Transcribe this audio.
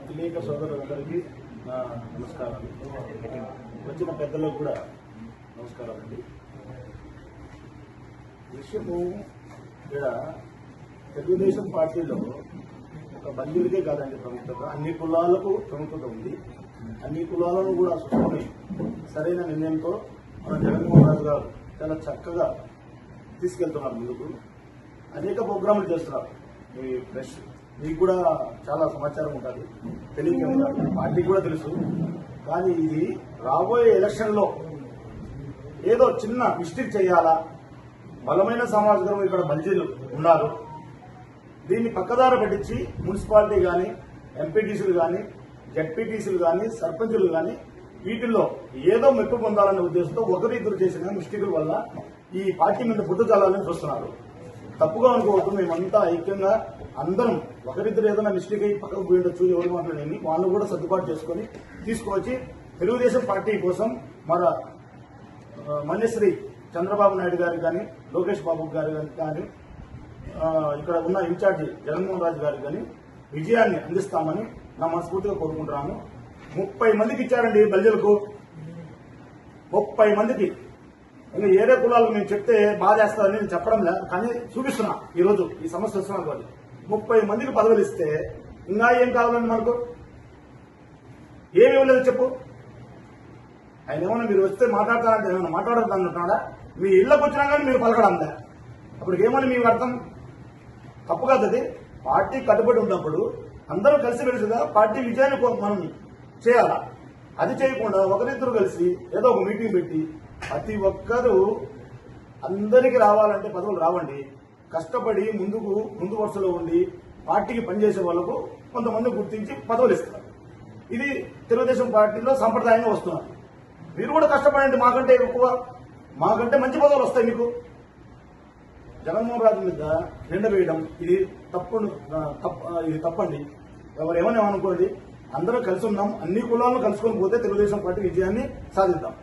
విలేక సోదరులందరికీ నా నమస్కారాలు. వచ్చిన పెద్దలకు కూడా నమస్కారాలండి. విషయము ఇక్కడ తెలుగుదేశం పార్టీలో ఒక బంధువులకే కాదండి ప్రముఖత, అన్ని కులాలకు ప్రముఖత ఉంది. అన్ని కులాలను కూడా చూసుకొని సరైన నిర్ణయంతో మన జగన్మోహన్ రాజు గారు చాలా చక్కగా తీసుకెళ్తున్నారు ముందుకు. అనేక ప్రోగ్రాములు చేస్తున్నారు. మీ ప్రెస్ మీకు కూడా చాలా సమాచారం ఉంటుంది, తెలియదు, పార్టీకి కూడా తెలుసు. కానీ ఇది రాబోయే ఎలక్షన్లో ఏదో చిన్న మిస్టేక్ చేయాలా, బలమైన సామాజిక ఇక్కడ బల్జీలు ఉన్నారు, దీన్ని పక్కదార పట్టించి మున్సిపాలిటీ కానీ, ఎంపీటీసీలు కానీ, జడ్పీటీసీలు కానీ, సర్పంచులు కానీ వీటిల్లో ఏదో మెప్పు పొందాలనే ఉద్దేశంతో ఒకరిద్దరు చేసిన మిస్టేకుల వల్ల ఈ పార్టీ మీద బుద్ధ జాలని చూస్తున్నారు. తప్పుగా అనుకోవద్దు, మేమంతా ఐక్యంగా అందరం ఒకరిద్దరు ఏదైనా మిస్టేక్ అయ్యి పక్కకు పోయిండొచ్చు, ఎవరు మాట్లాడేది వాళ్ళు కూడా సర్దుబాటు చేసుకుని తీసుకువచ్చి తెలుగుదేశం పార్టీ కోసం మన మన్యశ్రీ చంద్రబాబు నాయుడు గారికి కానీ, లోకేష్ బాబు గారి కానీ, ఇక్కడ ఉన్న ఇన్ఛార్జి జగన్మోహన్ రాజు గారికి కానీ విజయాన్ని అందిస్తామని నా మనస్ఫూర్తిగా కోరుకుంటున్నాను. 30 మందికి ఇచ్చారండి బల్జలకు, 30 మందికి. ఇంకా ఏరే కులాలు మేము చెప్తే బాధ వేస్తారని నేను చెప్పడం లేదు, కానీ చూపిస్తున్నా ఈరోజు ఈ సమస్య వస్తున్నాను కాబట్టి 30 మందికి పదవులు ఇస్తే ఇంకా ఏం కావాలండి మనకు? ఏమి ఇవ్వలేదు చెప్పు. ఆయన ఏమన్నా మీరు వస్తే మాట్లాడతారంటే ఏమన్నా మాట్లాడద్దు అంటున్నాడా? మీ ఇళ్లకు వచ్చినా కానీ మీరు పలకడందా? అప్పటికి ఏమని మీకు అర్థం? తప్పు కాదు అది. పార్టీ కట్టుబడి ఉన్నప్పుడు అందరూ కలిసి మెలిసిగా పార్టీ విజయాన్ని మనం చేయాలా. అది చేయకుండా ఒకరిద్దరు కలిసి ఏదో ఒక మీటింగ్ పెట్టి ప్రతి ఒక్కరూ అందరికీ రావాలంటే పదవులు రావండి. కష్టపడి ముందు వరుసలో ఉండి పార్టీకి పనిచేసే వాళ్లకు కొంతమంది గుర్తించి పదవులు ఇస్తారు. ఇది తెలుగుదేశం పార్టీలో సంప్రదాయంగా వస్తున్నారు. మీరు కూడా కష్టపడండి, మాకంటే ఎక్కువ, మాకంటే మంచి పదవులు వస్తాయి మీకు. జగన్మోహన్ రాజు మీద నిండ వేయడం ఇది తప్పండి. ఎవరేమని అనుకోండి, అందరూ కలిసి ఉన్నాం, అన్ని కులాలను కలుసుకొని పోతే తెలుగుదేశం పార్టీ విజయాన్ని సాధిద్దాం.